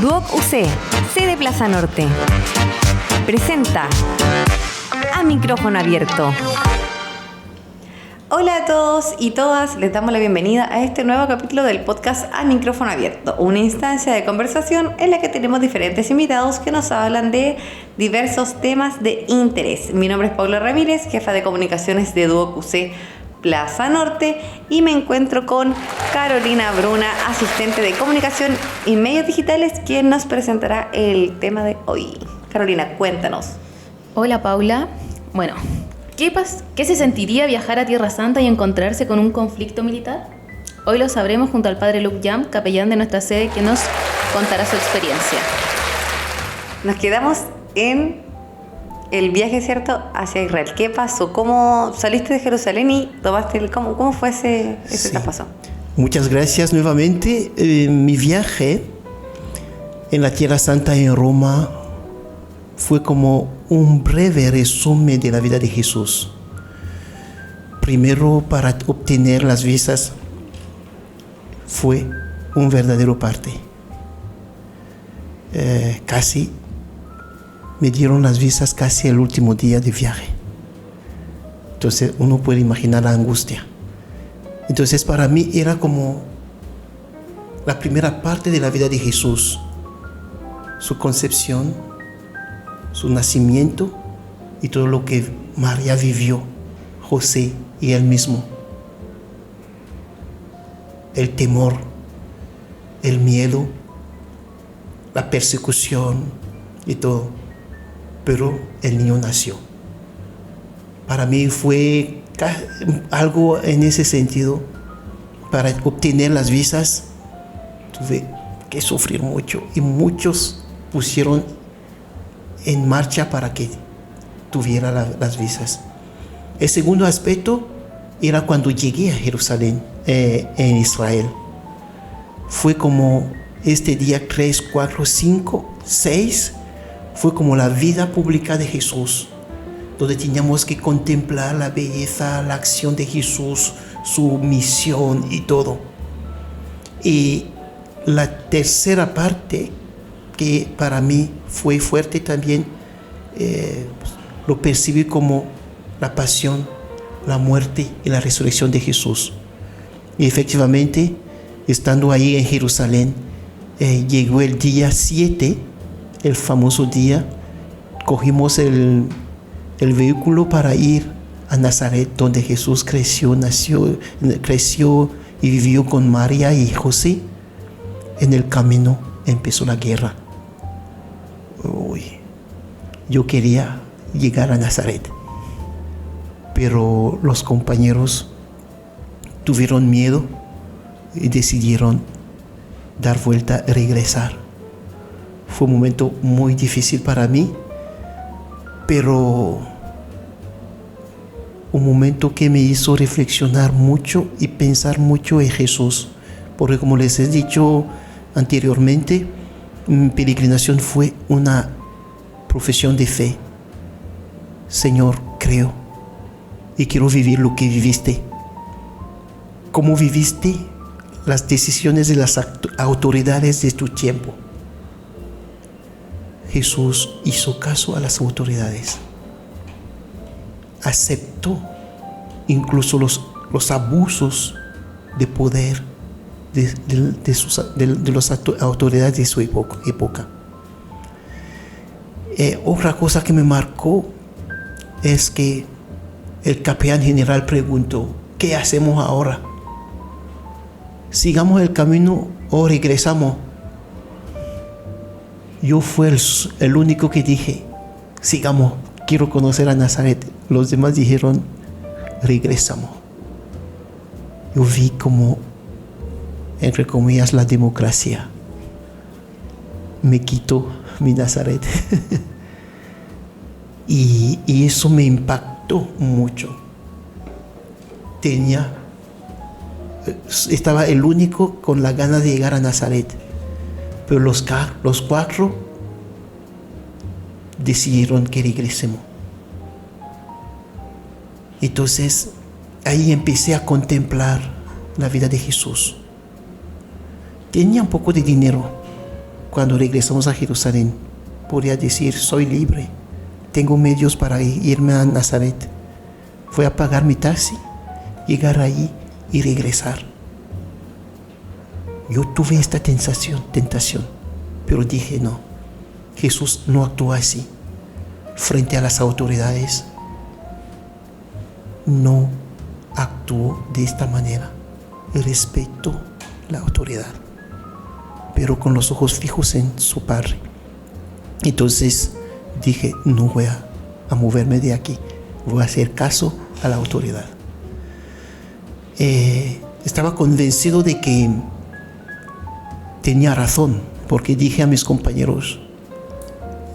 Duoc UC, sede Plaza Norte, presenta A Micrófono Abierto. Hola a todos y todas, les damos la bienvenida a este nuevo capítulo del podcast A Micrófono Abierto, una instancia de conversación en la que tenemos diferentes invitados que nos hablan de diversos temas de interés. Mi nombre es Paula Ramírez, jefa de comunicaciones de Duoc UC Plaza Norte, y me encuentro con Carolina Bruna, asistente de comunicación y medios digitales, quien nos presentará el tema de hoy. Carolina, cuéntanos. Hola Paula. Bueno, ¿qué se sentiría viajar a Tierra Santa y encontrarse con un conflicto militar? Hoy lo sabremos junto al padre Luke Jam, capellán de nuestra sede, que nos contará su experiencia. Nos quedamos en el viaje, ¿cierto?, hacia Israel. ¿Qué pasó? ¿Cómo saliste de Jerusalén y tomaste cómo fue ese traspaso? Muchas gracias nuevamente. Mi viaje en la Tierra Santa en Roma fue como un breve resumen de la vida de Jesús. Primero, para obtener las visas fue un verdadero parte. Casi me dieron las visas casi el último día de viaje. Entonces uno puede imaginar la angustia. Entonces para mí era como la primera parte de la vida de Jesús, su concepción, su nacimiento y todo lo que María vivió, José y él mismo. El temor, el miedo, la persecución y todo. Pero el niño nació. Para mí fue algo en ese sentido. Para obtener las visas tuve que sufrir mucho, y muchos pusieron en marcha para que tuviera las visas. El segundo aspecto era cuando llegué a Jerusalén, en Israel. Fue como este día 3, 4, 5, 6, fue como la vida pública de Jesús, donde teníamos que contemplar la belleza, la acción de Jesús, su misión y todo. Y la tercera parte, que para mí fue fuerte también, lo percibí como la pasión, la muerte y la resurrección de Jesús. Y efectivamente, estando ahí en Jerusalén, llegó el día 7, el famoso día. Cogimos el vehículo para ir a Nazaret, donde Jesús creció y vivió con María y José. En el camino empezó la guerra. Yo quería llegar a Nazaret, pero los compañeros tuvieron miedo y decidieron dar vuelta y regresar. Fue un momento muy difícil para mí, pero un momento que me hizo reflexionar mucho y pensar mucho en Jesús, porque como les he dicho anteriormente, mi peregrinación fue una profesión de fe. Señor, creo y quiero vivir lo que viviste. ¿Cómo viviste las decisiones de las autoridades de tu tiempo? Jesús hizo caso a las autoridades, aceptó incluso los abusos de poder de las autoridades de su época. Otra cosa que me marcó es que el capellán general preguntó: ¿qué hacemos ahora? ¿Sigamos el camino o regresamos? Yo fui el único que dije: sigamos, quiero conocer a Nazaret. Los demás dijeron: regresamos. Yo vi como, entre comillas, la democracia me quitó mi Nazaret. y eso me impactó mucho. Estaba el único con la gana de llegar a Nazaret, pero los cuatro decidieron que regresemos. Entonces ahí empecé a contemplar la vida de Jesús. tenía un poco de dinero cuando regresamos a Jerusalén. Podría decir, soy libre, tengo medios para irme a Nazaret. Fui a pagar mi taxi, llegar ahí y regresar. Yo tuve esta tentación, pero dije no, Jesús no actúa así. Frente a las autoridades, no actuó de esta manera. Respeto la autoridad, pero con los ojos fijos en su Padre. Entonces dije, no voy a moverme de aquí, voy a hacer caso a la autoridad. Estaba convencido de que tenía razón, porque dije a mis compañeros,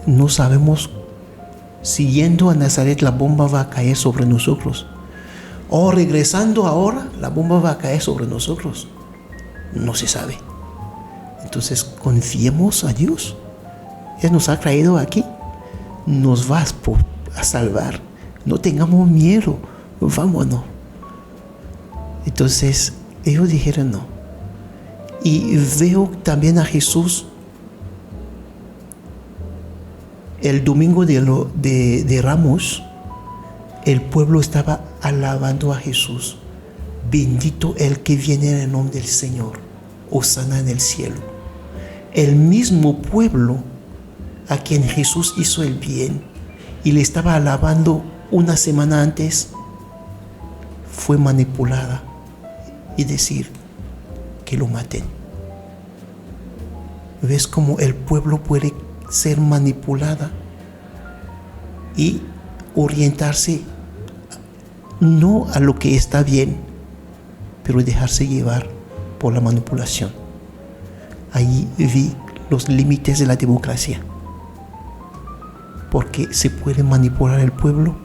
no sabemos si yendo a Nazaret la bomba va a caer sobre nosotros, o regresando ahora la bomba va a caer sobre nosotros. No se sabe. Entonces confiemos a Dios. Él nos ha traído aquí, nos va a salvar. No tengamos miedo, vámonos. Entonces ellos dijeron no. Y veo también a Jesús el domingo de Ramos. El pueblo estaba alabando a Jesús. Bendito el que viene en el nombre del Señor, hosana en el cielo. El mismo pueblo a quien Jesús hizo el bien y le estaba alabando una semana antes, fue manipulada y decir que lo maten. ¿Ves cómo el pueblo puede ser manipulada y orientarse no a lo que está bien, pero dejarse llevar por la manipulación? Ahí vi los límites de la democracia, porque se puede manipular el pueblo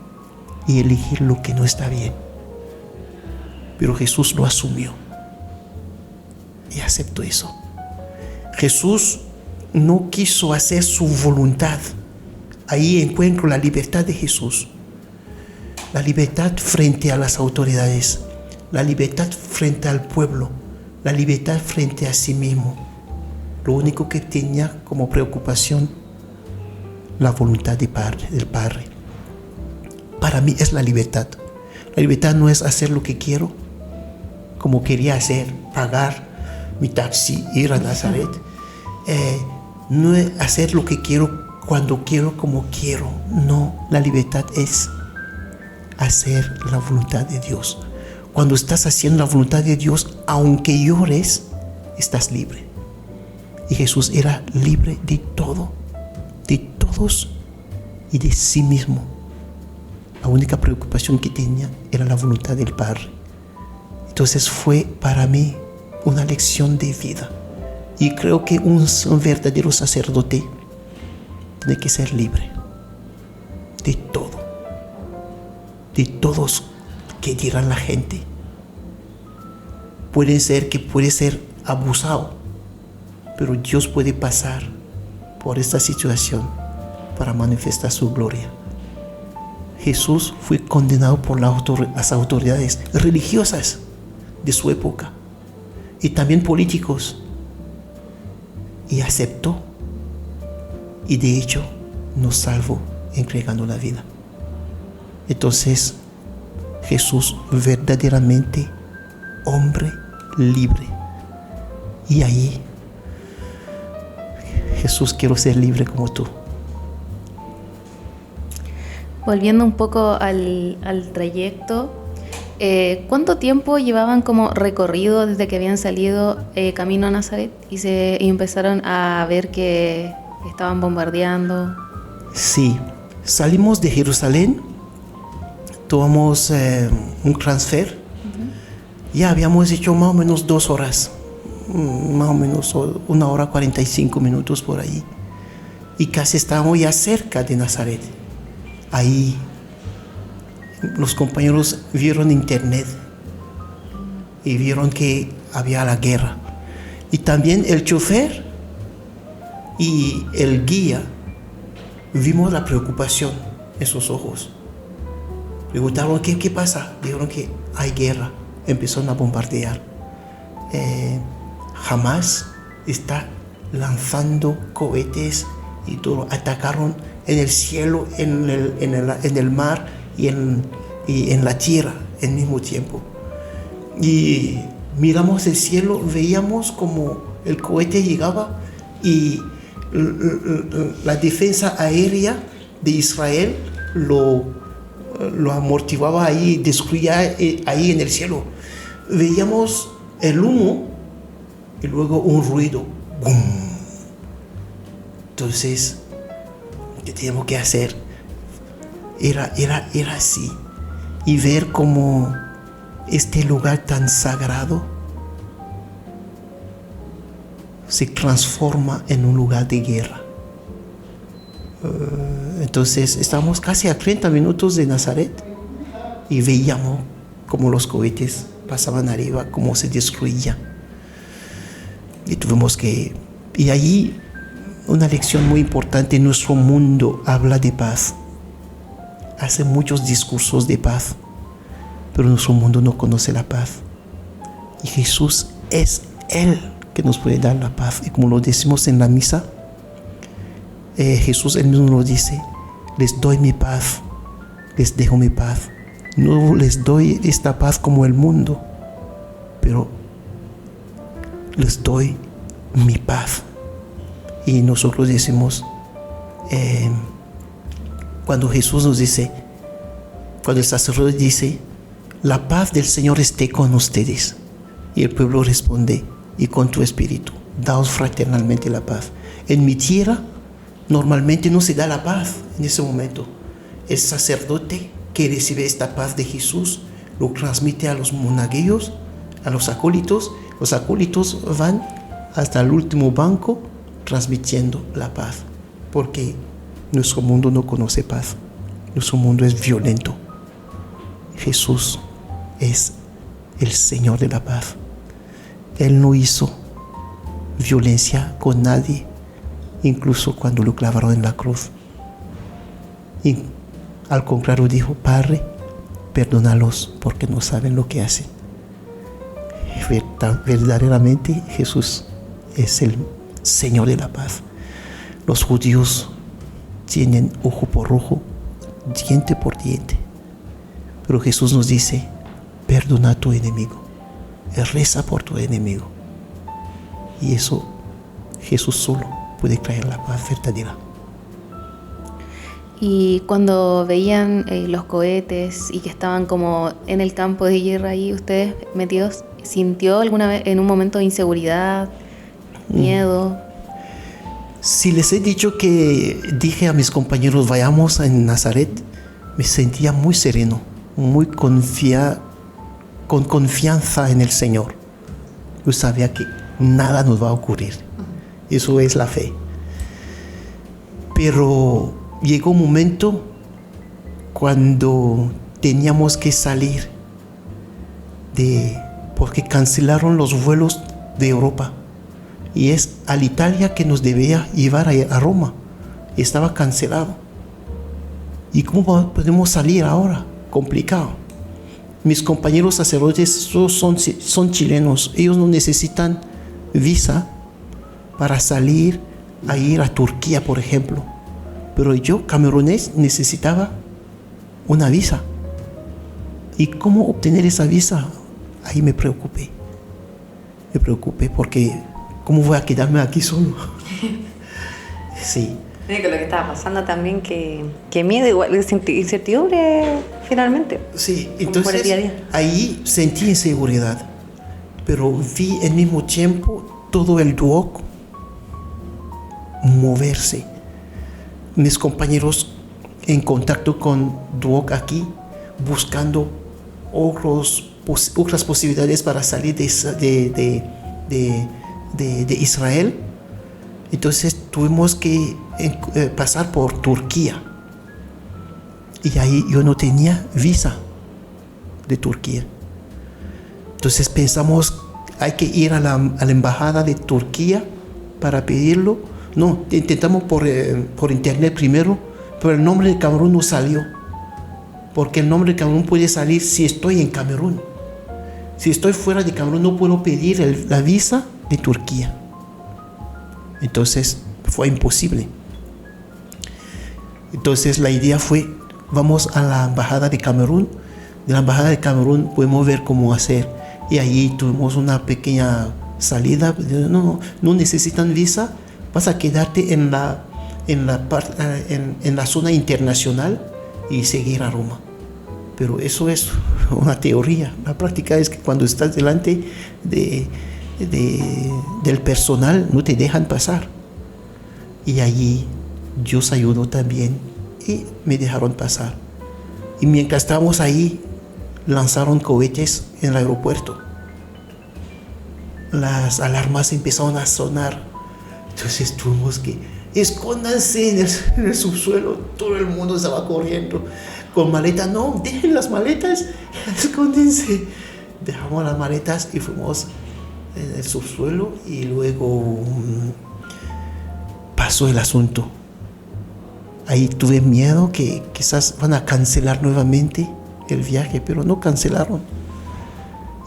y elegir lo que no está bien. Pero Jesús lo asumió y aceptó eso. Jesús no quiso hacer su voluntad. Ahí encuentro la libertad de Jesús. La libertad frente a las autoridades, la libertad frente al pueblo, la libertad frente a sí mismo. Lo único que tenía como preocupación, la voluntad del Padre. Para mí es la libertad. La libertad no es hacer lo que quiero, como quería hacer, pagar mi taxi, ir a Nazaret. No es hacer lo que quiero, cuando quiero, como quiero. No, la libertad es hacer la voluntad de Dios. Cuando estás haciendo la voluntad de Dios, aunque llores, estás libre. Y Jesús era libre de todo, de todos y de sí mismo. La única preocupación que tenía era la voluntad del Padre. Entonces fue para mí una lección de vida. Y creo que un verdadero sacerdote tiene que ser libre de todo, de todos que dirán la gente. Puede ser abusado, pero Dios puede pasar por esta situación para manifestar su gloria. Jesús fue condenado por las autoridades religiosas de su época y también políticos, y aceptó, y de hecho nos salvó entregando la vida. Entonces Jesús verdaderamente hombre libre. Y ahí, Jesús, quiero ser libre como tú. Volviendo un poco al trayecto, ¿cuánto tiempo llevaban como recorrido desde que habían salido camino a Nazaret y empezaron a ver que estaban bombardeando? Sí, salimos de Jerusalén, tomamos un transfer. Ya habíamos hecho más o menos 2 horas, más o menos 1 hora 45 minutos por ahí, y casi estábamos ya cerca de Nazaret. Ahí los compañeros vieron internet y vieron que había la guerra, y también el chofer y el guía vimos la preocupación en sus ojos. Preguntaron ¿qué pasa? Dijeron que hay guerra. Empezaron a bombardear. Jamás está lanzando cohetes y todo. Atacaron en el cielo, en el mar y en la tierra al mismo tiempo. Y miramos el cielo, veíamos como el cohete llegaba y la defensa aérea de Israel lo amortiguaba ahí, destruía ahí en el cielo. Veíamos el humo y luego un ruido. ¡Bum! Entonces, ¿qué teníamos que hacer? Era así. Y ver cómo este lugar tan sagrado se transforma en un lugar de guerra. Entonces estábamos casi a 30 minutos de Nazaret y veíamos cómo los cohetes pasaban arriba, cómo se destruían. Y allí una lección muy importante: nuestro mundo habla de paz, hace muchos discursos de paz, pero nuestro mundo no conoce la paz. Y Jesús es Él que nos puede dar la paz. Y como lo decimos en la misa, Jesús Él mismo nos dice: les doy mi paz, les dejo mi paz. No les doy esta paz como el mundo, pero les doy mi paz. Y nosotros decimos, cuando Jesús nos dice, cuando el sacerdote dice: la paz del Señor esté con ustedes. Y el pueblo responde: y con tu espíritu, daos fraternalmente la paz. En mi tierra normalmente no se da la paz en ese momento. El sacerdote que recibe esta paz de Jesús lo transmite a los monaguillos, a los acólitos. Los acólitos van hasta el último banco transmitiendo la paz, porque nuestro mundo no conoce paz. Nuestro mundo es violento. Jesús es el Señor de la paz. Él no hizo violencia con nadie, incluso cuando lo clavaron en la cruz. Y al contrario dijo: Padre, perdónalos porque no saben lo que hacen. Verdaderamente Jesús es el Señor de la paz. Los judíos tienen ojo por ojo, diente por diente, pero Jesús nos dice: perdona a tu enemigo, reza por tu enemigo. Y eso Jesús solo puede traer la paz verdadera. Y cuando veían los cohetes y que estaban como en el campo de guerra ahí ustedes metidos, ¿sintió alguna vez en un momento de inseguridad, miedo? Si les he dicho que dije a mis compañeros: vayamos a Nazaret, me sentía muy sereno, muy con confianza en el Señor. Yo sabía que nada nos va a ocurrir. Eso es la fe. Pero llegó un momento cuando teníamos que salir porque cancelaron los vuelos de Europa. Y es al Italia que nos debía llevar a Roma. Estaba cancelado. ¿Y cómo podemos salir ahora? Complicado. Mis compañeros sacerdotes son chilenos. Ellos no necesitan visa para salir a ir a Turquía, por ejemplo. Pero yo, camerunés, necesitaba una visa. ¿Y cómo obtener esa visa? Ahí me preocupé. Porque ¿cómo voy a quedarme aquí solo? Sí. Con lo que estaba pasando también, que miedo, igual, incertidumbre finalmente. Sí, como por el entonces día a día. ahí sentí inseguridad, pero vi al mismo tiempo todo el Duoc moverse. Mis compañeros en contacto con Duoc aquí, buscando otras posibilidades para salir de Israel. Entonces tuvimos que pasar por Turquía. Y ahí yo no tenía visa de Turquía. Entonces pensamos, hay que ir a la embajada de Turquía para pedirlo. No, intentamos por internet primero, pero el nombre de Camerún no salió. Porque el nombre de Camerún puede salir si estoy en Camerún. Si estoy fuera de Camerún no puedo pedir la visa de Turquía. Entonces fue imposible. Entonces la idea fue, vamos a la embajada de Camerún. De la embajada de Camerún podemos ver cómo hacer. Y allí tuvimos una pequeña salida. No necesitan visa, vas a quedarte en la zona internacional y seguir a Roma. Pero eso es una teoría. La práctica es que cuando estás delante del personal no te dejan pasar. Y allí Dios ayudó también y me dejaron pasar. Y mientras estábamos ahí, lanzaron cohetes en el aeropuerto. Las alarmas empezaron a sonar. Entonces tuvimos que escóndanse en el subsuelo. Todo el mundo estaba corriendo con maletas. No, dejen las maletas, escóndense. Dejamos las maletas y fuimos en el subsuelo. Y luego pasó el asunto. Ahí tuve miedo que quizás van a cancelar nuevamente el viaje, pero no cancelaron.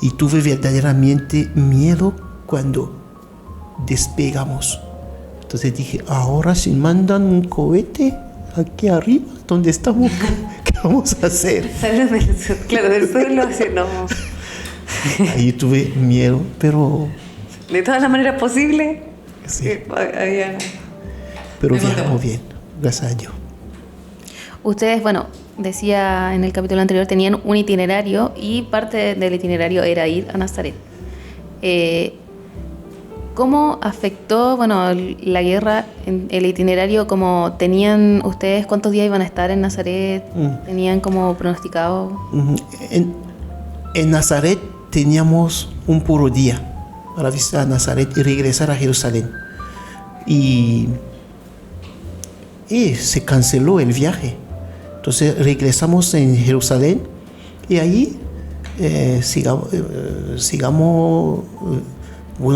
Y tuve verdaderamente miedo cuando despegamos. Entonces dije, ahora si mandan un cohete aquí arriba, donde estamos, ¿qué vamos a hacer? Claro, del suelo, así no. Ahí tuve miedo, pero... De todas las maneras posibles. Sí. Había... Pero viajamos bien, gracias a Dios. Ustedes, bueno, decía en el capítulo anterior, tenían un itinerario y parte del itinerario era ir a Nazaret. ¿Cómo afectó, bueno, la guerra en el itinerario? ¿Cómo tenían ustedes, cuántos días iban a estar en Nazaret? ¿Tenían como pronosticado? En Nazaret teníamos un puro día para visitar Nazaret y regresar a Jerusalén. Y se canceló el viaje. Entonces regresamos en Jerusalén y allí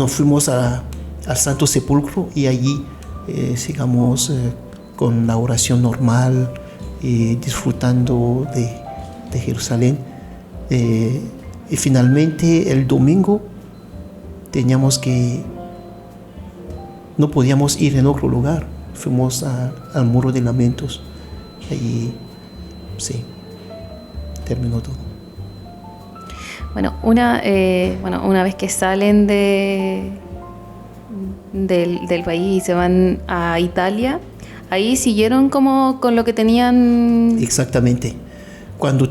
fuimos al Santo Sepulcro y allí sigamos con la oración normal, disfrutando de Jerusalén. Y finalmente el domingo no podíamos ir en otro lugar. Fuimos al Muro de Lamentos. Allí, sí, terminó todo. Bueno, una vez que salen del país y se van a Italia, ahí siguieron como con lo que tenían. Exactamente. Cuando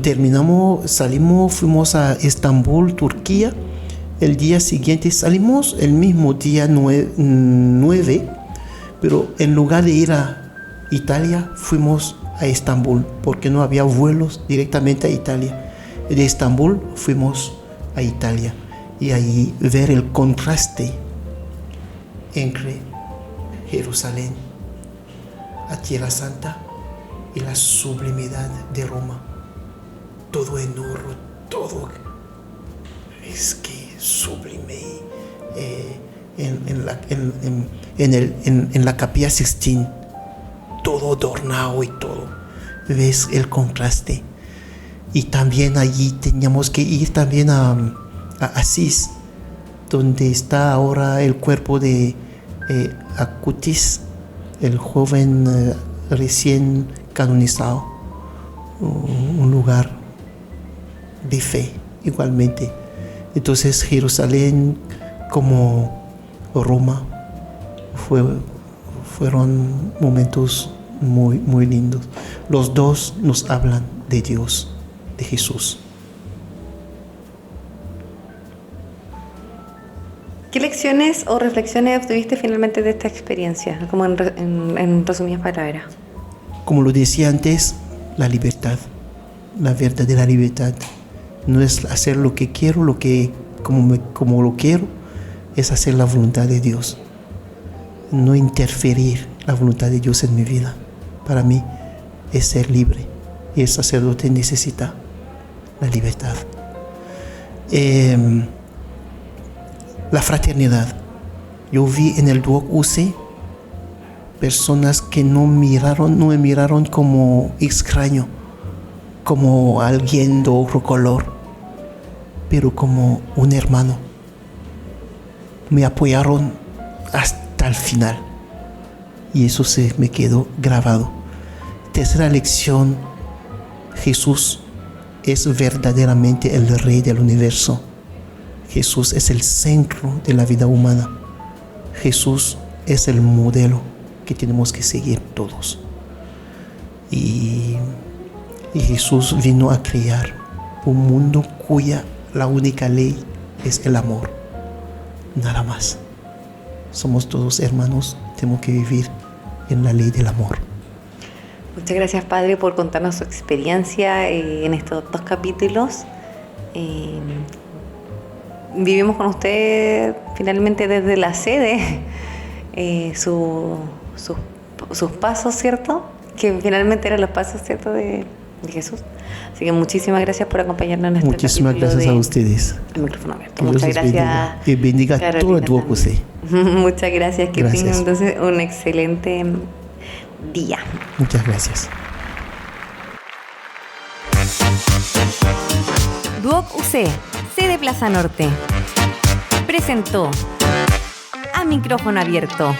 salimos, fuimos a Estambul, Turquía. El día siguiente salimos, el mismo día 9, pero en lugar de ir a Italia, fuimos a Estambul, porque no había vuelos directamente a Italia. De Estambul fuimos a Italia y ahí ver el contraste entre Jerusalén, a Tierra Santa, y la sublimidad de Roma. Todo enorme, todo es que sublime. En la Capilla Sixtina, todo adornado y todo. Ves el contraste. Y también allí teníamos que ir también a Asís, donde está ahora el cuerpo de Acutis, el joven recién canonizado. Un lugar de fe igualmente. Entonces Jerusalén como Roma fueron momentos muy, muy lindos. Los dos nos hablan de Dios, de Jesús. ¿Qué lecciones o reflexiones obtuviste finalmente de esta experiencia? Como en resumidas palabras. Como lo decía antes, la libertad, la verdadera libertad. No es hacer lo que quiero, como lo quiero, es hacer la voluntad de Dios. No interferir la voluntad de Dios en mi vida. Para mí es ser libre. Y el sacerdote necesita la libertad. La fraternidad. Yo vi en el Duoc UC personas que no me miraron como extraño, como alguien de otro color, pero como un hermano. Me apoyaron hasta el final. Y eso se me quedó grabado. Tercera lección, Jesús es verdaderamente el Rey del universo. Jesús es el centro de la vida humana. Jesús es el modelo que tenemos que seguir todos. Y Jesús vino a crear un mundo cuya la única ley es el amor. Nada más. Somos todos hermanos, tenemos que vivir en la ley del amor. Muchas gracias, Padre, por contarnos su experiencia en estos 2 capítulos. Vivimos con usted finalmente desde la sede sus pasos, ¿cierto? Que finalmente eran los pasos, ¿cierto?, de Jesús. Así que muchísimas gracias por acompañarnos en este Muchísimas gracias a ustedes. El micrófono abierto. Que Muchas Dios los gracias. bendiga. Y bendiga a todo el Duoc UC. Muchas gracias. Que Gracias. tengan entonces un excelente día. Muchas gracias. Duoc UC, sede Plaza Norte, presentó A Micrófono Abierto.